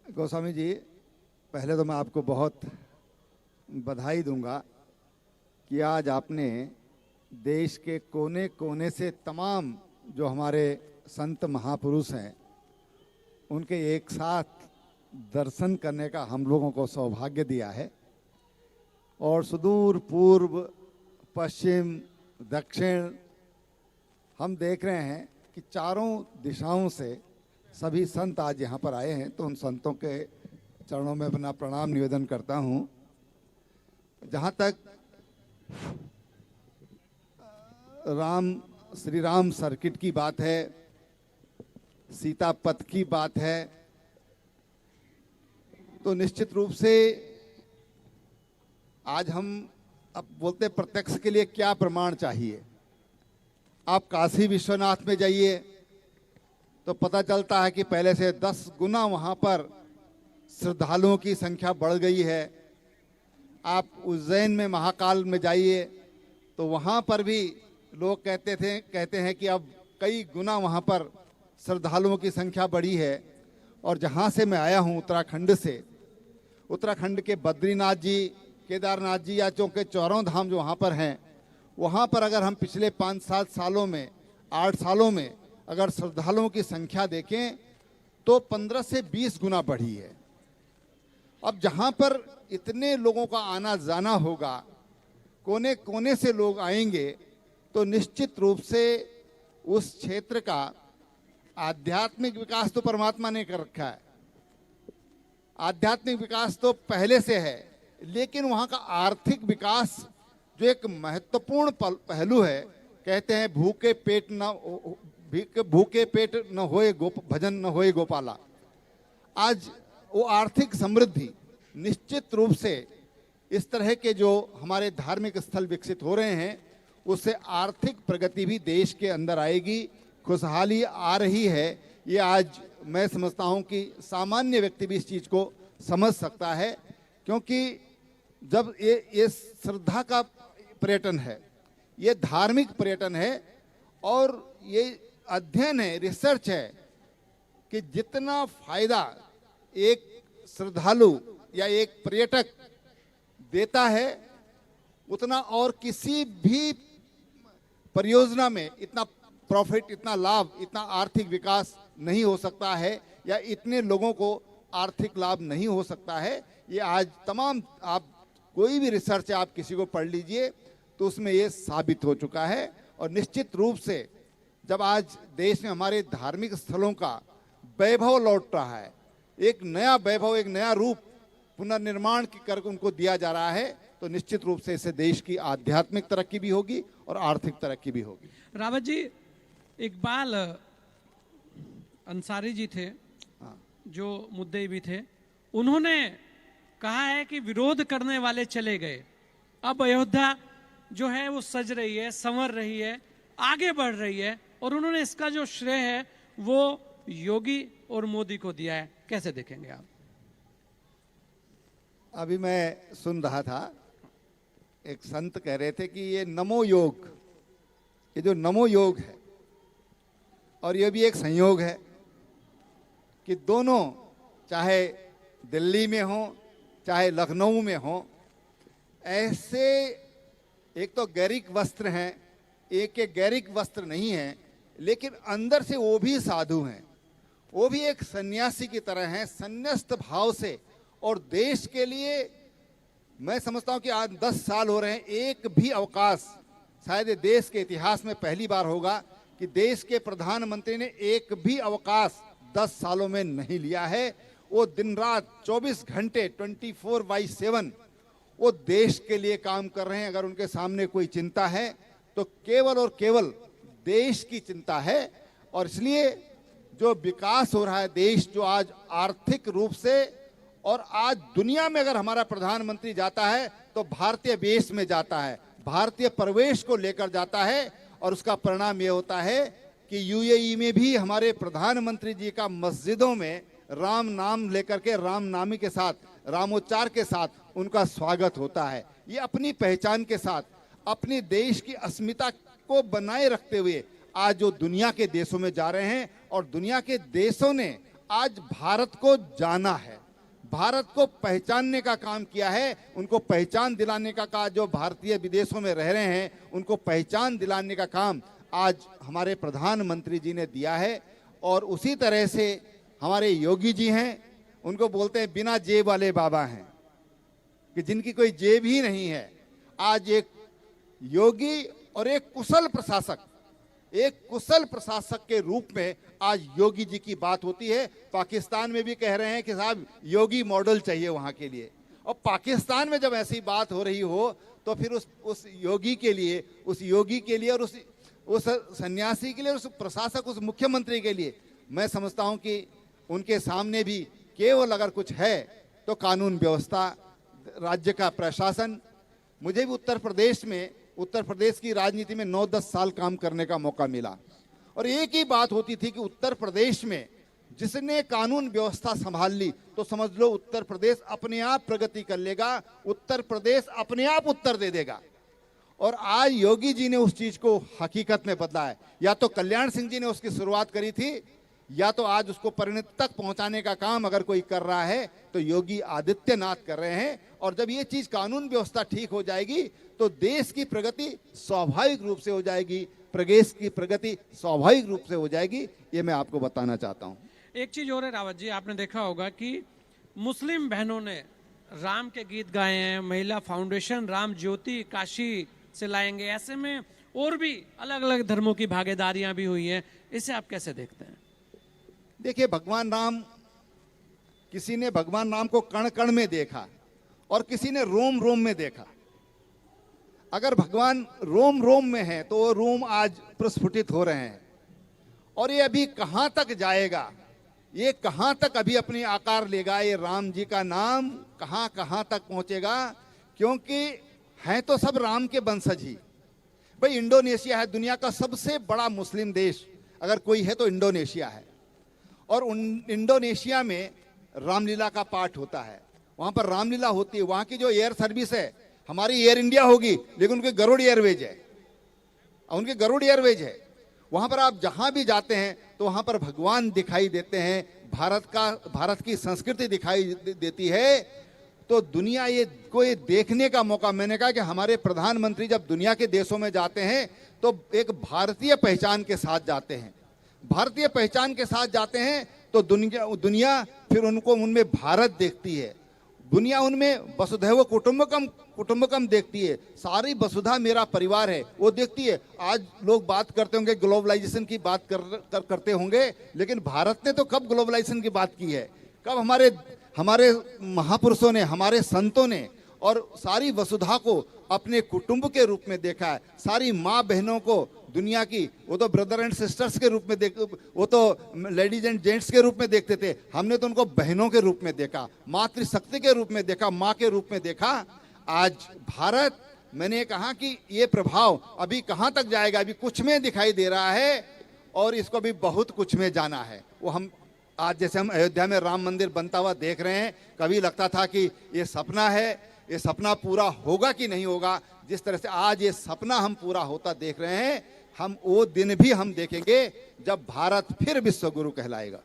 गोस्वामी जी, पहले तो मैं आपको बहुत बधाई दूंगा कि आज आपने देश के कोने कोने से तमाम जो हमारे संत महापुरुष हैं उनके एक साथ दर्शन करने का हम लोगों को सौभाग्य दिया है। और सुदूर पूर्व, पश्चिम, दक्षिण हम देख रहे हैं कि चारों दिशाओं से सभी संत आज यहाँ पर आए हैं, तो उन संतों के चरणों में अपना प्रणाम निवेदन करता हूँ। जहाँ तक श्री राम सर्किट की बात है, सीता पथ की बात है, तो निश्चित रूप से आज हम अब बोलते प्रत्यक्ष के लिए क्या प्रमाण चाहिए। आप काशी विश्वनाथ में जाइए तो पता चलता है कि पहले से 10 गुना वहाँ पर श्रद्धालुओं की संख्या बढ़ गई है। आप उज्जैन में महाकाल में जाइए तो वहाँ पर भी लोग कहते हैं कि अब कई गुना वहाँ पर श्रद्धालुओं की संख्या बढ़ी है। और जहाँ से मैं आया हूँ उत्तराखंड से, उत्तराखंड के बद्रीनाथ जी, केदारनाथ जी या चौके चौरों धाम जो वहाँ पर हैं, वहाँ पर अगर हम पिछले 5-7 सालों में, 8 सालों में अगर श्रद्धालुओं की संख्या देखें तो 15 से 20 गुना बढ़ी है। अब जहाँ पर इतने लोगों का आना जाना होगा, कोने कोने से लोग आएंगे, तो निश्चित रूप से उस क्षेत्र का आध्यात्मिक विकास तो परमात्मा ने कर रखा है, आध्यात्मिक विकास तो पहले से है, लेकिन वहाँ का आर्थिक विकास जो एक महत्वपूर्ण पहलू है। कहते हैं भूखे पेट न होए भजन न होए गोपाला। आज वो आर्थिक समृद्धि निश्चित रूप से इस तरह के जो हमारे धार्मिक स्थल विकसित हो रहे हैं उससे आर्थिक प्रगति भी देश के अंदर आएगी, खुशहाली आ रही है। ये आज मैं समझता हूँ कि सामान्य व्यक्ति भी इस चीज़ को समझ सकता है, क्योंकि जब ये श्रद्धा का पर्यटन है, ये धार्मिक पर्यटन है और ये अध्ययन है, रिसर्च है कि जितना फायदा एक श्रद्धालु या एक पर्यटक देता है उतना और किसी भी परियोजना में इतना प्रॉफिट, इतना लाभ, इतना आर्थिक विकास नहीं हो सकता है, या इतने लोगों को आर्थिक लाभ नहीं हो सकता है। ये आज तमाम, आप कोई भी रिसर्च आप किसी को पढ़ लीजिए तो उसमें ये साबित हो चुका है। और निश्चित रूप से जब आज देश में हमारे धार्मिक स्थलों का वैभव लौट रहा है, एक नया वैभव, एक नया रूप पुनर्निर्माण करके उनको दिया जा रहा है, तो निश्चित रूप से इससे देश की आध्यात्मिक तरक्की भी होगी और आर्थिक तरक्की भी होगी। रावत जी, इकबाल अंसारी जी थे, जो मुद्दई भी थे, उन्होंने कहा है कि विरोध करने वाले चले गए, अब अयोध्या जो है वो सज रही है, संवर रही है, आगे बढ़ रही है, और उन्होंने इसका जो श्रेय है वो योगी और मोदी को दिया है। कैसे देखेंगे आप? अभी मैं सुन रहा था, एक संत कह रहे थे कि ये नमो योग, ये जो नमो योग है और ये भी एक संयोग है कि दोनों, चाहे दिल्ली में हो चाहे लखनऊ में हो, ऐसे एक तो गैरिक वस्त्र हैं, एक एक गैरिक वस्त्र नहीं है, लेकिन अंदर से वो भी साधु हैं, वो भी एक सन्यासी की तरह हैं, संन्यास्त भाव से। और देश के लिए मैं समझता हूं कि आज 10 साल हो रहे हैं, एक भी अवकाश शायद देश के इतिहास में पहली बार होगा कि देश के प्रधानमंत्री ने एक भी अवकाश 10 सालों में नहीं लिया है। वो दिन रात 24 घंटे 24/7 वो देश के लिए काम कर रहे हैं। अगर उनके सामने कोई चिंता है तो केवल और केवल देश की चिंता है। और इसलिए जो विकास हो रहा है देश, जो आज आर्थिक रूप से, और आज दुनिया में अगर हमारा प्रधानमंत्री जाता है तो भारतीय वेश में जाता है, भारतीय प्रवेश को लेकर जाता है, और उसका परिणाम ये होता है कि यूएई में भी हमारे प्रधानमंत्री जी का मस्जिदों में राम नाम लेकर के, राम नामी के साथ, रामोच्चार के साथ उनका स्वागत होता है। ये अपनी पहचान के साथ, अपनी देश की अस्मिता को बनाए रखते हुए आज जो दुनिया के देशों में जा रहे हैं, और दुनिया के देशों ने आज भारत को जाना है। भारत को पहचानने का काम किया है, उनको पहचान दिलाने का जो भारतीय विदेशों में रह रहे हैं उनको पहचान दिलाने का काम आज हमारे प्रधानमंत्री जी ने दिया है। और उसी तरह से हमारे योगी जी हैं, उनको बोलते हैं बिना जेब वाले बाबा हैं, कि जिनकी कोई जेब ही नहीं है। आज एक योगी और एक कुशल प्रशासक के रूप में आज योगी जी की बात होती है। पाकिस्तान में भी कह रहे हैं कि साहब योगी मॉडल चाहिए वहां के लिए, और पाकिस्तान में जब ऐसी बात हो रही हो तो फिर उस योगी के लिए और उस सन्यासी के लिए, उस प्रशासक, उस मुख्यमंत्री के लिए मैं समझता हूं कि उनके सामने भी केवल अगर कुछ है तो कानून व्यवस्था, राज्य का प्रशासन। मुझे भी उत्तर प्रदेश की राजनीति में 9-10 साल काम करने का मौका मिला, और एक ही बात होती थी कि उत्तर प्रदेश में जिसने कानून व्यवस्था संभाल ली तो समझ लो उत्तर प्रदेश अपने आप प्रगति कर लेगा, उत्तर प्रदेश अपने आप उत्तर दे देगा। और आज योगी जी ने उस चीज को हकीकत में बदला है। या तो कल्याण सिंह जी ने उसकी शुरुआत करी थी, या तो आज उसको परिणति तक पहुंचाने का काम अगर कोई कर रहा है तो योगी आदित्यनाथ कर रहे हैं। और जब ये चीज कानून व्यवस्था ठीक हो जाएगी तो देश की प्रगति स्वाभाविक रूप से हो जाएगी, प्रदेश की प्रगति स्वाभाविक रूप से हो जाएगी। ये मैं आपको बताना चाहता हूं। एक चीज और है रावत जी, आपने देखा होगा कि मुस्लिम बहनों ने राम के गीत गाए हैं, महिला फाउंडेशन राम ज्योति काशी से लाएंगे, ऐसे में और भी अलग अलग धर्मों की भागीदारियां भी हुई हैं। इसे आप कैसे देखते हैं? देखिए, किसी ने भगवान राम को कण कण में देखा और किसी ने रोम रोम में देखा। अगर भगवान रोम रोम में है तो वो रोम आज प्रस्फुटित हो रहे हैं, और ये अभी कहां तक जाएगा, ये कहां तक अभी अपनी आकार लेगा, ये राम जी का नाम कहां कहां तक पहुंचेगा, क्योंकि हैं तो सब राम के वंशज ही। भाई, इंडोनेशिया है दुनिया का सबसे बड़ा मुस्लिम देश, अगर कोई है तो इंडोनेशिया है। और इंडोनेशिया में रामलीला का पाठ होता है, वहां पर रामलीला होती है। वहां की जो एयर सर्विस है, हमारी एयर इंडिया होगी लेकिन उनके गरुड़ एयरवेज है। वहां पर आप जहां भी जाते हैं तो वहां पर भगवान दिखाई देते हैं, भारत की संस्कृति दिखाई देती है। तो दुनिया को देखने का मौका, मैंने कहा कि हमारे प्रधानमंत्री जब दुनिया के देशों में जाते हैं तो एक भारतीय पहचान के साथ जाते हैं, तो दुनिया फिर उनमें भारत देखती है, दुनिया उनमें वसुधैव कुटुंबकम देखती है, सारी वसुधा मेरा परिवार है वो देखती है। आज लोग बात करते होंगे, ग्लोबलाइजेशन की बात करते होंगे, लेकिन भारत ने तो कब ग्लोबलाइजेशन की बात की है? कब हमारे महापुरुषों ने, हमारे संतों ने और सारी वसुधा को अपने कुटुंब के रूप में देखा है। सारी माँ बहनों को दुनिया की, वो तो ब्रदर एंड सिस्टर्स के रूप में वो तो लेडीज एंड जेंट्स के रूप में देखते थे, हमने तो उनको बहनों के रूप में देखा, मातृशक्ति के रूप में देखा, माँ के रूप में देखा। आज भारत, मैंने कहा कि ये प्रभाव अभी कहाँ तक जाएगा, अभी कुछ में दिखाई दे रहा है और इसको भी बहुत कुछ में जाना है। वो हम आज जैसे हम अयोध्या में राम मंदिर बनता हुआ देख रहे हैं, कभी लगता था कि ये सपना है, ये सपना पूरा होगा कि नहीं होगा। जिस तरह से आज ये सपना हम पूरा होता देख रहे हैं, हम वो दिन भी हम देखेंगे जब भारत फिर विश्व गुरु कहलाएगा।